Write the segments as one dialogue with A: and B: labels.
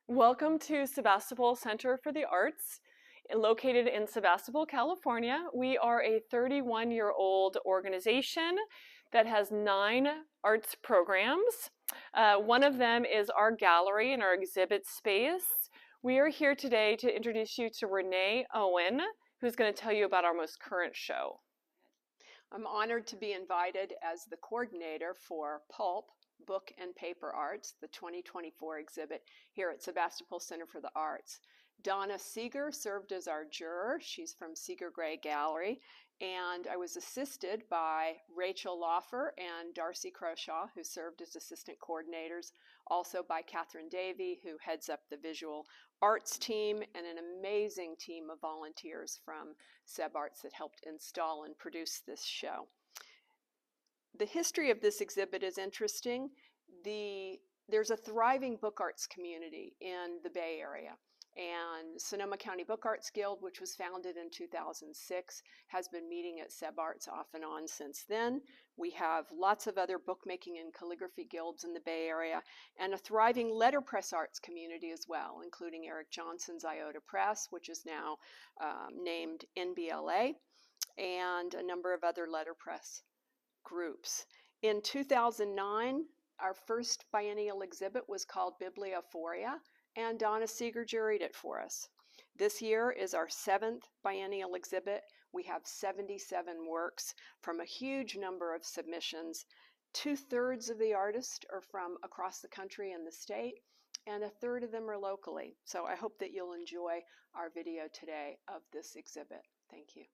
A: Welcome to Sebastopol Center for the Arts, located in Sebastopol, California. We are a 31-year-old organization that has 9 arts programs. One of them is our gallery and our exhibit space. We are here today to introduce you to Renee Owen, who's going to tell you about our most current show.
B: I'm honored to be invited as the coordinator for Pulp, Book and Paper Arts, the 2024 exhibit here at Sebastopol Center for the Arts. Donna Seager served as our juror. She's from Seager Gray Gallery. And I was assisted by Rachel Laufer and Darcy Croshaw, who served as assistant coordinators, also by Catherine Davey, who heads up the visual arts team, and an amazing team of volunteers from Seb Arts that helped install and produce this show. The history of this exhibit is interesting. There's a thriving book arts community in the Bay Area. And Sonoma County Book Arts Guild, which was founded in 2006, has been meeting at Seb Arts off and on since then. We have lots of other bookmaking and calligraphy guilds in the Bay Area, and a thriving letterpress arts community as well, including Eric Johnson's Iota Press, which is now named NBLA, and a number of other letterpress groups. In 2009, our first biennial exhibit was called Bibliophoria, and Donna Seager juried it for us. This year is our 7th biennial exhibit. We have 77 works from a huge number of submissions. 2/3 of the artists are from across the country and the state, and 1/3 of them are locally. So I hope that you'll enjoy our video today of this exhibit. Thank you.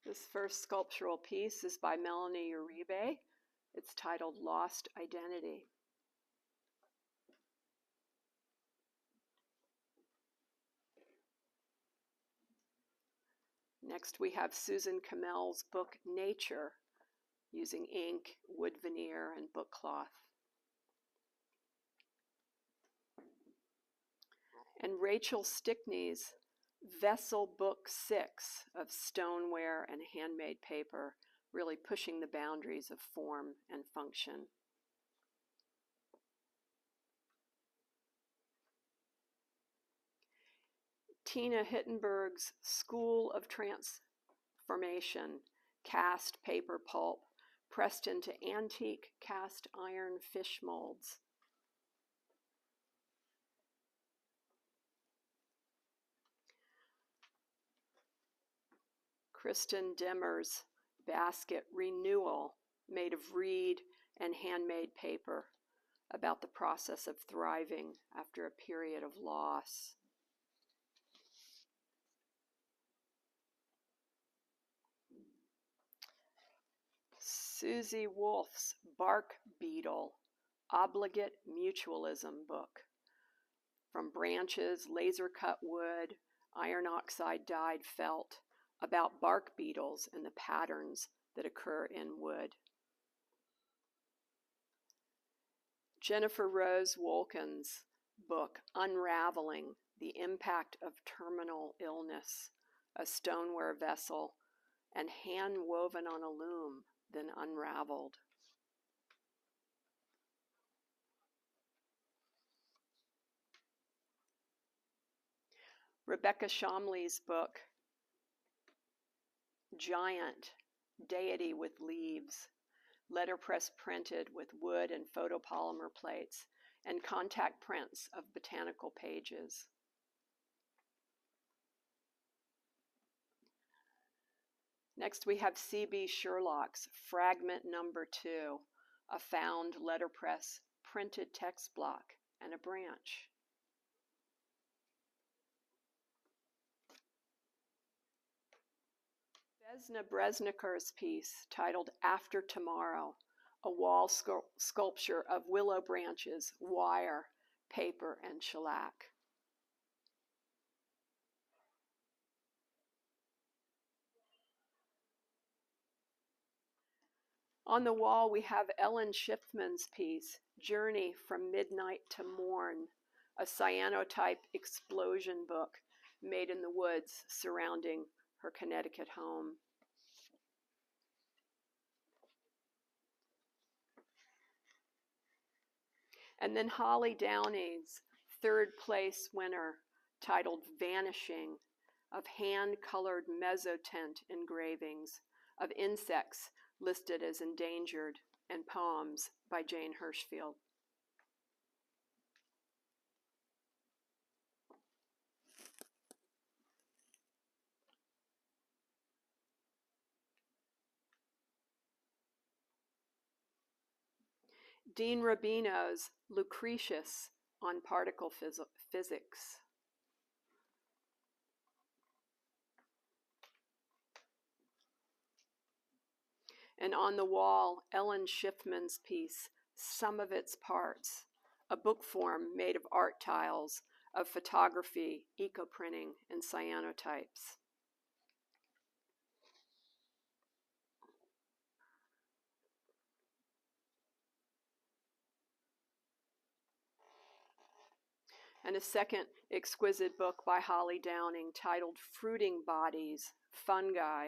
B: This first sculptural piece is by Melanie Uribe. It's titled Lost Identity. Next we have Susan Camel's book Nature, using ink, wood veneer, and book cloth. And Rachel Stickney's Vessel Book 6 of stoneware and handmade paper, really pushing the boundaries of form and function. Tina Hittenberg's School of Transformation, cast paper pulp, pressed into antique cast iron fish molds. Kristen Demmer's Basket Renewal, made of reed and handmade paper, about the process of thriving after a period of loss. Susie Wolf's Bark Beetle, Obligate Mutualism book, from branches, laser-cut wood, iron oxide dyed felt, about bark beetles and the patterns that occur in wood. Jennifer Rose Wolkin's book, Unraveling, The Impact of Terminal Illness, a stoneware vessel, and hand-woven on a loom, then unraveled. Rebecca Shomley's book, Giant, Deity with Leaves, letterpress printed with wood and photopolymer plates, and contact prints of botanical pages. Next we have C.B. Sherlock's Fragment Number 2, a found letterpress printed text block and a branch. Vesna Bresniker's piece, titled After Tomorrow, a wall sculpture of willow branches, wire, paper, and shellac. On the wall, we have Ellen Schiffman's piece, Journey from Midnight to Morn, a cyanotype explosion book made in the woods surrounding her Connecticut home. And then Holly Downey's third place winner, titled Vanishing, of hand-colored mezzotint engravings of insects listed as endangered, and poems by Jane Hirschfield. Dean Rabino's Lucretius on particle physics. And on the wall, Ellen Schiffman's piece, Some of Its Parts, a book form made of art tiles of photography, eco-printing, and cyanotypes. And a second exquisite book by Holly Downing titled Fruiting Bodies, Fungi,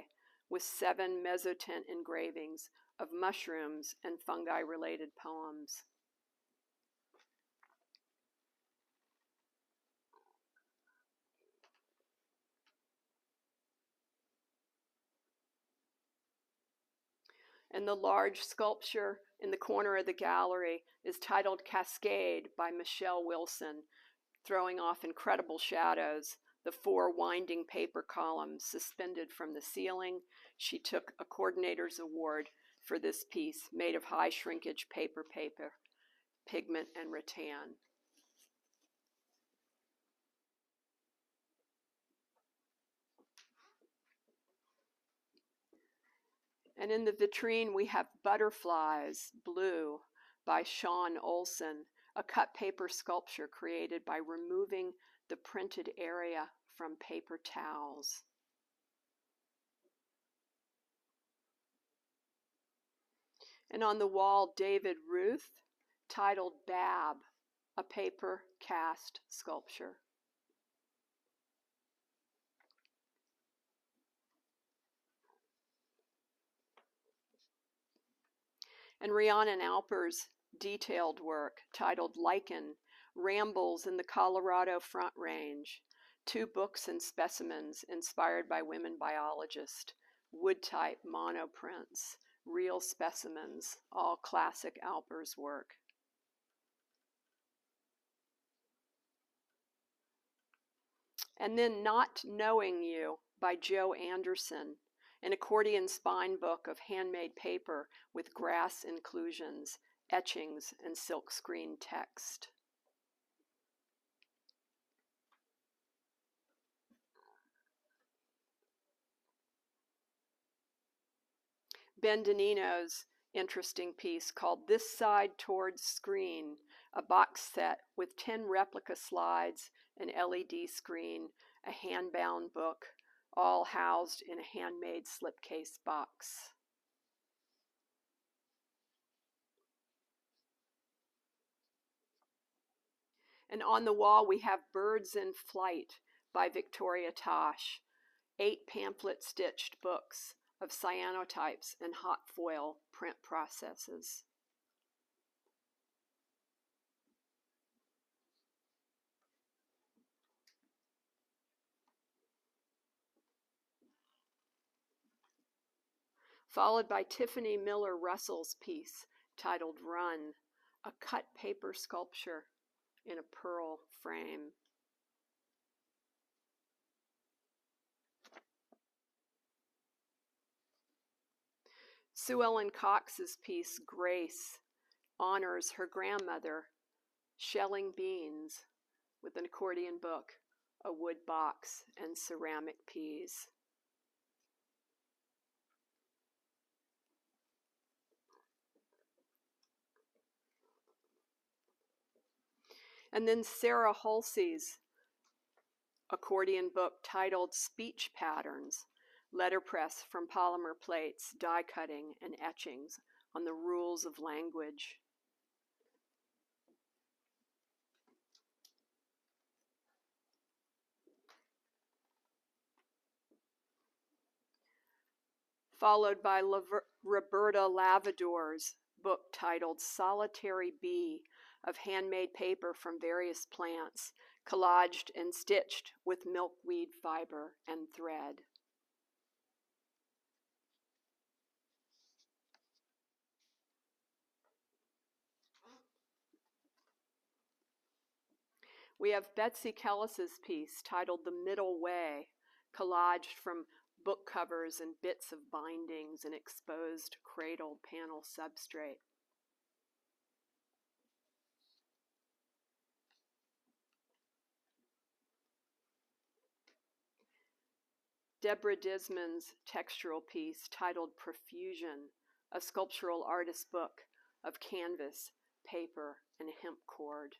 B: with 7 mezzotint engravings of mushrooms and fungi-related poems. And the large sculpture in the corner of the gallery is titled Cascade by Michelle Wilson, throwing off incredible shadows, the 4 winding paper columns suspended from the ceiling. She took a coordinator's award for this piece made of high shrinkage paper, pigment, and rattan. And in the vitrine, we have Butterflies, Blue, by Sean Olson, a cut paper sculpture created by removing the printed area from paper towels. And on the wall, David Ruth, titled Bab, a paper cast sculpture. And Rhiannon Alper's detailed work, titled Lichen, Rambles in the Colorado Front Range, 2 books and specimens inspired by women biologists, wood-type monoprints, real specimens, all classic Alper's work. And then Not Knowing You by Jo Anderson, an accordion spine book of handmade paper with grass inclusions, etchings, and silkscreen text. Ben Donino's interesting piece called This Side Towards Screen, a box set with 10 replica slides, an LED screen, a hand-bound book, all housed in a handmade slipcase box. And on the wall, we have Birds in Flight by Victoria Tosh, 8 pamphlet-stitched books of cyanotypes and hot foil print processes. Followed by Tiffany Miller Russell's piece titled Run, a cut paper sculpture in a pearl frame. Sue Ellen Cox's piece, Grace, honors her grandmother, shelling beans with an accordion book, a wood box, and ceramic peas. And then Sarah Halsey's accordion book titled Speech Patterns, letterpress from polymer plates, die cutting, and etchings, on the rules of language. Followed by Roberta Lavador's book titled Solitary Bee, of handmade paper from various plants, collaged and stitched with milkweed fiber and thread. We have Betsy Kellis's piece titled The Middle Way, collaged from book covers and bits of bindings and exposed cradle panel substrate. Deborah Disman's textural piece titled Profusion, a sculptural artist book of canvas, paper, and hemp cord.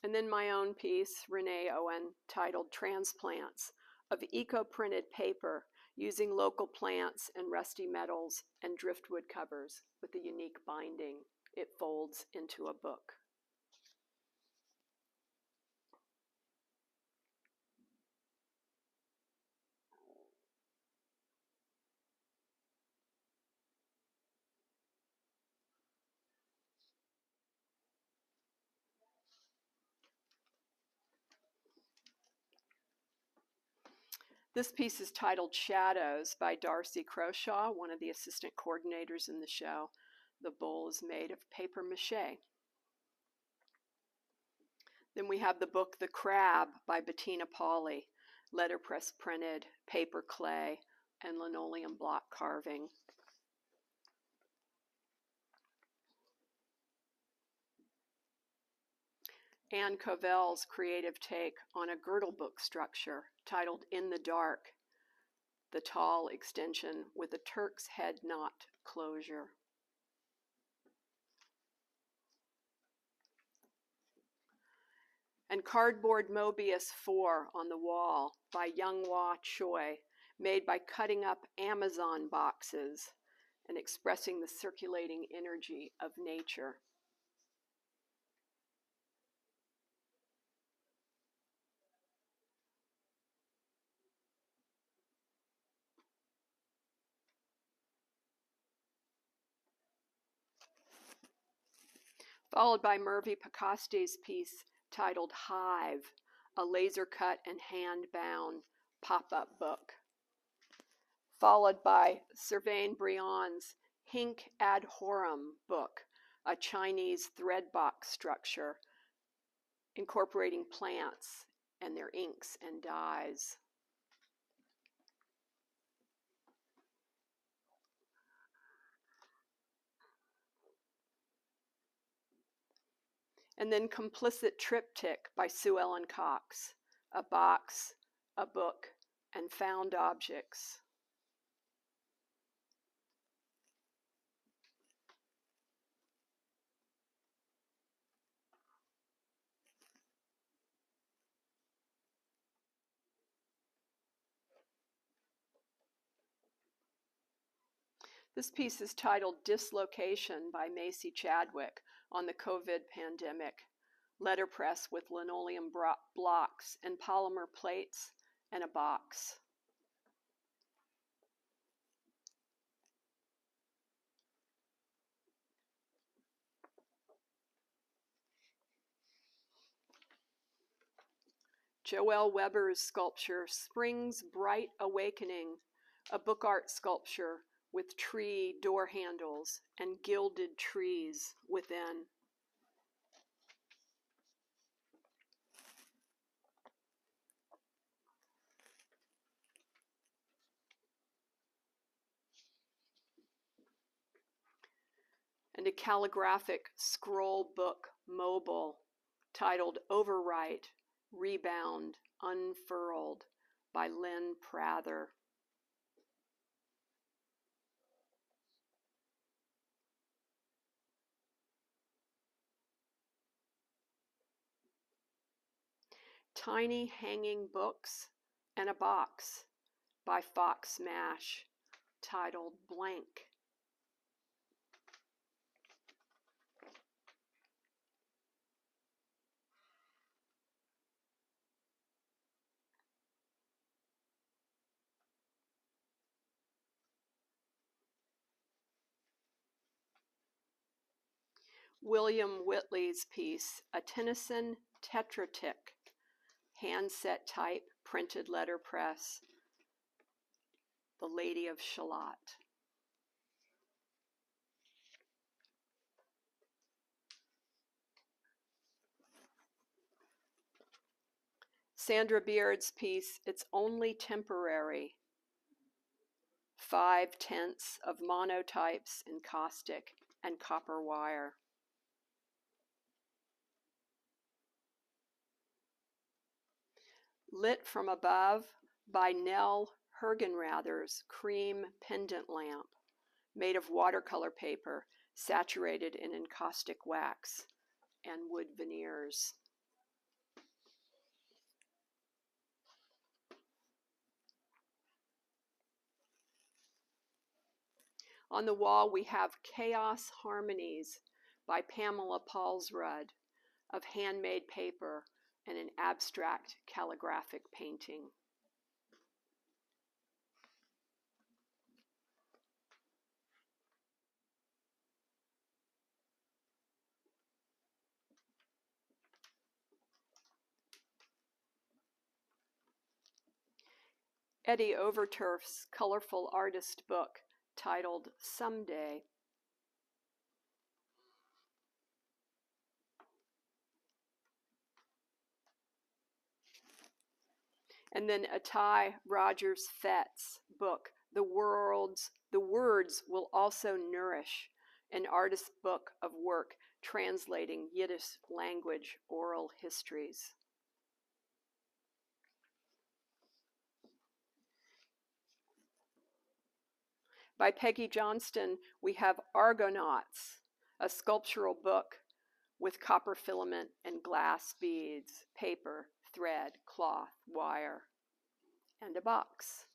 B: And then my own piece, Renee Owen, titled Transplants, of eco-printed paper using local plants and rusty metals and driftwood covers with a unique binding. It folds into a book. This piece is titled Shadows by Darcy Croshaw, one of the assistant coordinators in the show. The bowl is made of paper mache. Then we have the book The Crab by Bettina Pauley, letterpress printed, paper clay, and linoleum block carving. Anne Covell's creative take on a girdle book structure titled In the Dark, the tall extension with a Turk's head knot closure. And Cardboard Mobius 4 on the Wall by Younghwa Choi, made by cutting up Amazon boxes and expressing the circulating energy of nature. Followed by Mervy Pacaste's piece titled Hive, a laser cut and hand-bound pop-up book. Followed by Servain Brion's Hink Ad Horum book, a Chinese thread box structure incorporating plants and their inks and dyes. And then Complicit Triptych by Sue Ellen Cox, a box, a book, and found objects. This piece is titled Dislocation by Macy Chadwick on the COVID pandemic, letterpress with linoleum blocks and polymer plates and a box. Joelle Weber's sculpture Spring's Bright Awakening, a book art sculpture with tree door handles and gilded trees within. And a calligraphic scroll book mobile titled Overwrite, Rebound, Unfurled by Lynn Prather. Tiny Hanging Books and a Box by Fox Mash, titled Blank. William Whitley's piece, a Tennyson Tetratic, hand-set type, printed letterpress, The Lady of Shalott. Sandra Beard's piece, It's Only Temporary, 5/10 of monotypes in caustic and copper wire. Lit from Above by Nell Hergenrather's Cream Pendant Lamp, made of watercolor paper saturated in encaustic wax and wood veneers. On the wall we have Chaos Harmonies by Pamela Paulsrud, of handmade paper and an abstract calligraphic painting. Eddie Overturf's colorful artist book titled Someday. And then Atai Rogers Fett's book, The Words Will Also Nourish, an artist's book of work translating Yiddish language oral histories. By Peggy Johnston, we have Argonauts, a sculptural book with copper filament and glass beads, paper, thread, cloth, wire, and a box.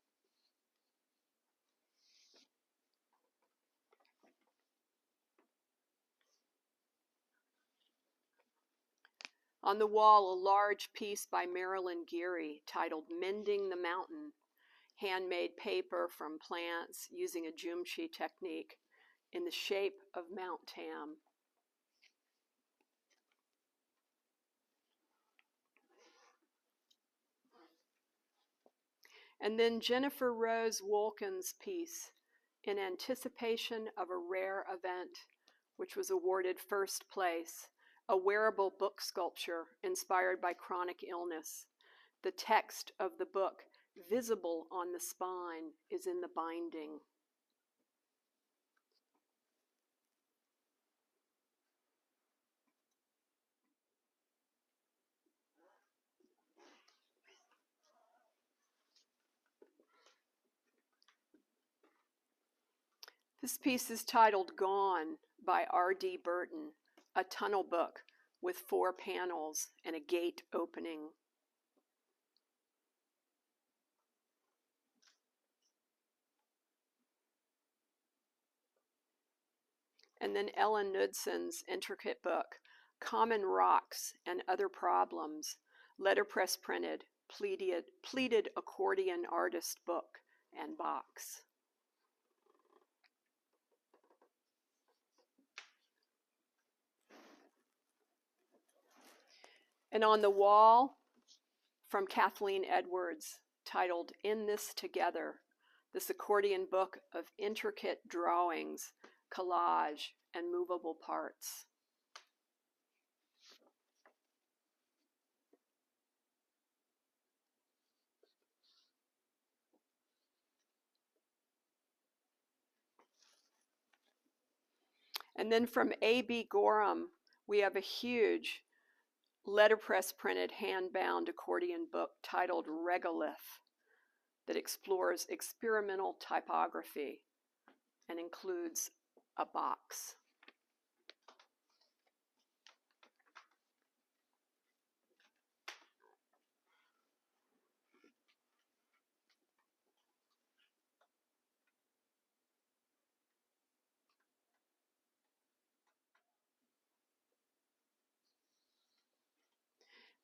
B: On the wall, a large piece by Marilyn Geary titled Mending the Mountain, handmade paper from plants using a jumshi technique in the shape of Mount Tam. And then Jennifer Rose Wolkin's piece, In Anticipation of a Rare Event, which was awarded first place, a wearable book sculpture inspired by chronic illness. The text of the book, visible on the spine, is in the binding. This piece is titled Gone by R.D. Burton, a tunnel book with 4 panels and a gate opening. And then Ellen Knudson's intricate book, Common Rocks and Other Problems, letterpress printed, pleated accordion artist book and box. And on the wall, from Kathleen Edwards, titled In This Together, this accordion book of intricate drawings, collage, and movable parts. And then from A.B. Gorham, we have a huge letterpress printed hand-bound accordion book titled Regolith that explores experimental typography and includes a box.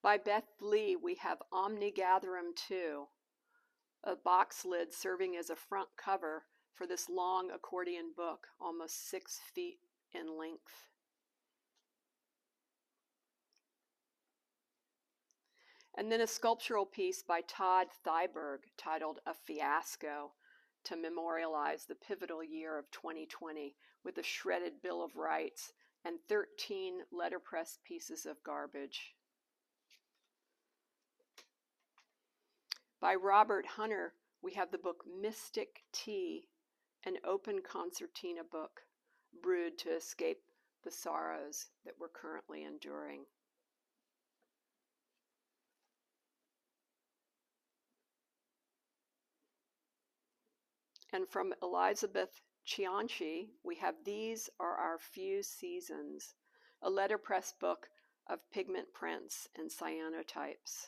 B: By Beth Lee, we have Omnigatherum 2, a box lid serving as a front cover for this long accordion book, almost 6 feet in length. And then a sculptural piece by Todd Thyberg titled A Fiasco to memorialize the pivotal year of 2020 with a shredded Bill of Rights and 13 letterpress pieces of garbage. By Robert Hunter, we have the book Mystic Tea, an open concertina book brewed to escape the sorrows that we're currently enduring. And from Elizabeth Cianci, we have These Are Our Few Seasons, a letterpress book of pigment prints and cyanotypes.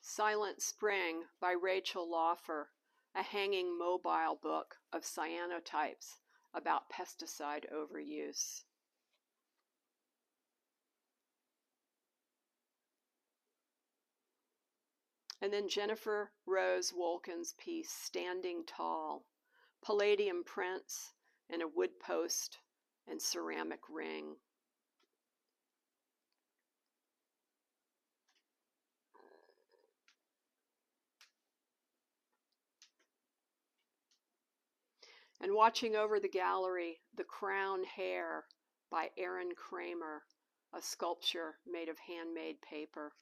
B: Silent Spring by Rachel Laufer, a hanging mobile book of cyanotypes about pesticide overuse. And then Jennifer Rose Wolkin's piece, Standing Tall, palladium prints and a wood post and ceramic ring. And watching over the gallery, The Crown Hair by Aaron Kramer, a sculpture made of handmade paper.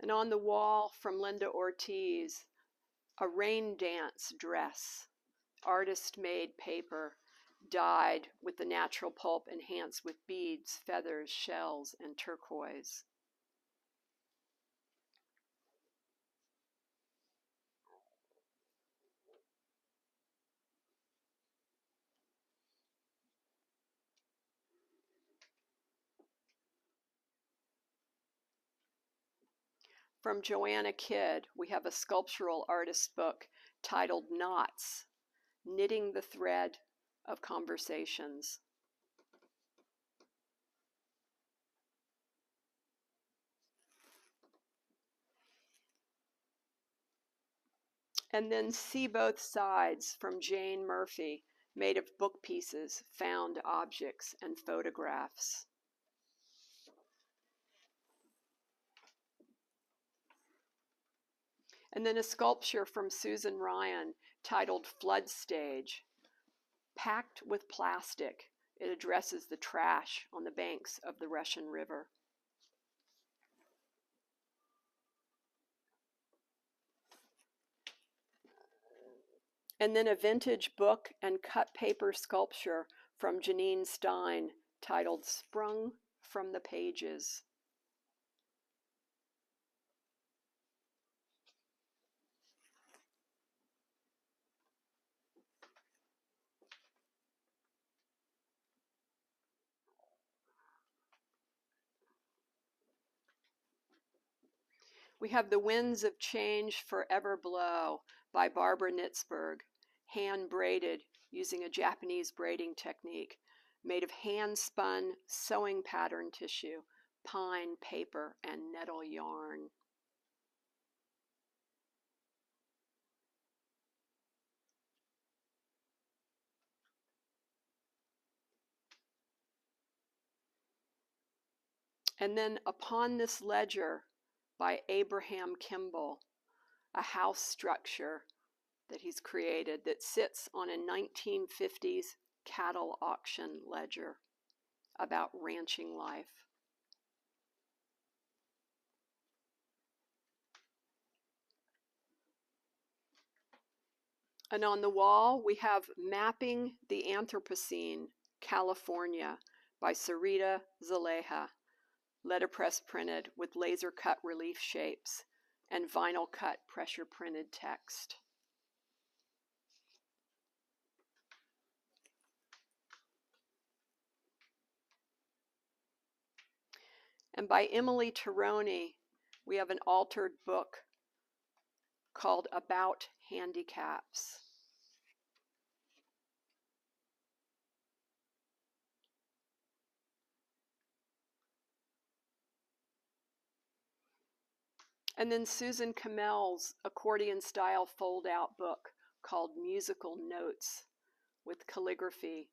B: And on the wall from Linda Ortiz, a rain dance dress, artist-made paper, dyed with the natural pulp enhanced with beads, feathers, shells, and turquoise. From Joanna Kidd, we have a sculptural artist book titled Knots, Knitting the Thread of Conversations. And then See Both Sides from Jane Murphy, made of book pieces, found objects, and photographs. And then a sculpture from Susan Ryan titled Flood Stage. Packed with plastic, it addresses the trash on the banks of the Russian River. And then a vintage book and cut paper sculpture from Janine Stein titled Sprung from the Pages. We have The Winds of Change Forever Blow by Barbara Nitzberg, hand braided using a Japanese braiding technique made of hand-spun sewing pattern tissue, pine, paper, and nettle yarn. And then Upon This Ledger by Abraham Kimball, a house structure that he's created that sits on a 1950s cattle auction ledger about ranching life. And on the wall, we have Mapping the Anthropocene, California by Sarita Zaleha, letterpress printed with laser cut relief shapes and vinyl cut pressure printed text. And by Emily Tironi, we have an altered book called About Handicaps. And then Susan Camel's accordion-style fold-out book called Musical Notes with calligraphy,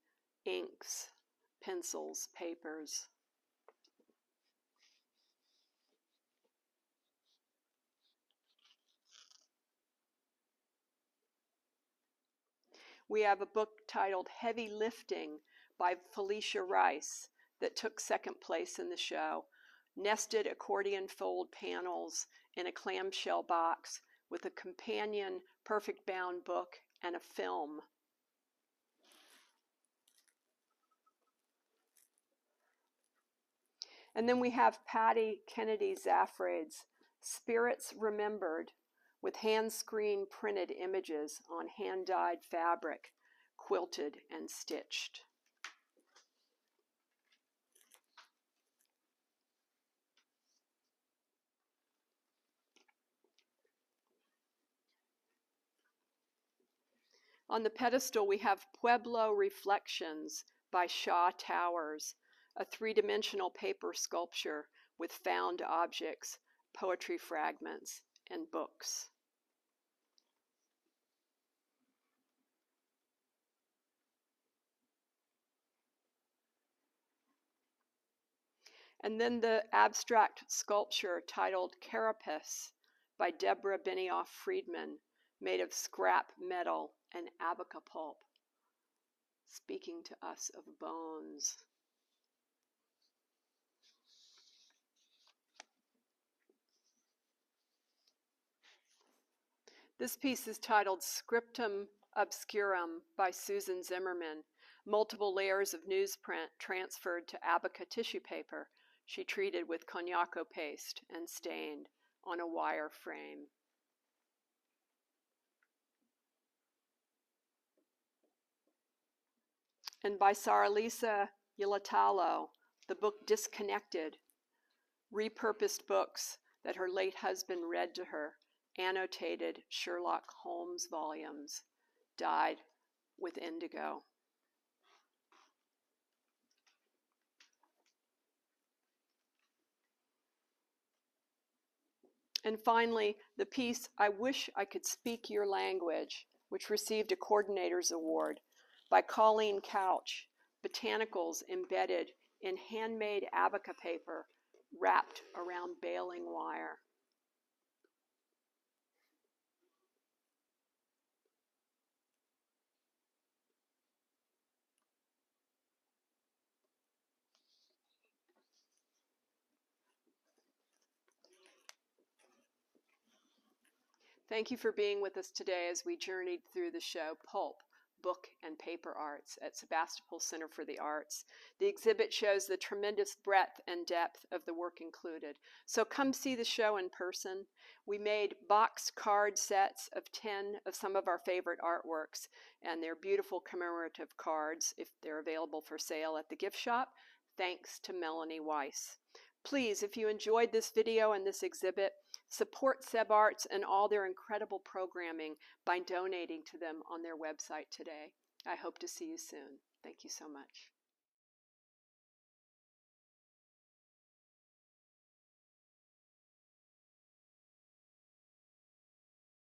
B: inks, pencils, papers. We have a book titled Heavy Lifting by Felicia Rice that took second place in the show. Nested accordion fold panels in a clamshell box with a companion perfect bound book and a film. And then we have Patty Kennedy Zaffrade's Spirits Remembered with hand-screen printed images on hand-dyed fabric, quilted and stitched. On the pedestal, we have Pueblo Reflections by Shaw Towers, a three-dimensional paper sculpture with found objects, poetry fragments, and books. And then the abstract sculpture titled Carapace by Deborah Benioff Friedman, made of scrap metal and abaca pulp, speaking to us of bones. This piece is titled Scriptum Obscurum by Susan Zimmerman, multiple layers of newsprint transferred to abaca tissue paper she treated with cognaco paste and stained on a wire frame. And by Saralisa Yilatalo, the book Disconnected, repurposed books that her late husband read to her, annotated Sherlock Holmes volumes, dyed with indigo. And finally, the piece I Wish I Could Speak Your Language, which received a Coordinator's Award, by Colleen Couch, botanicals embedded in handmade abaca paper wrapped around baling wire. Thank you for being with us today as we journeyed through the show Pulp, Book and Paper Arts at Sebastopol Center for the Arts. The exhibit shows the tremendous breadth and depth of the work included. So come see the show in person. We made boxed card sets of 10 of some of our favorite artworks, and they're beautiful commemorative cards if they're available for sale at the gift shop. Thanks to Melanie Weiss. Please, if you enjoyed this video and this exhibit, support Seb Arts and all their incredible programming by donating to them on their website today. I hope to see you soon. Thank you so much.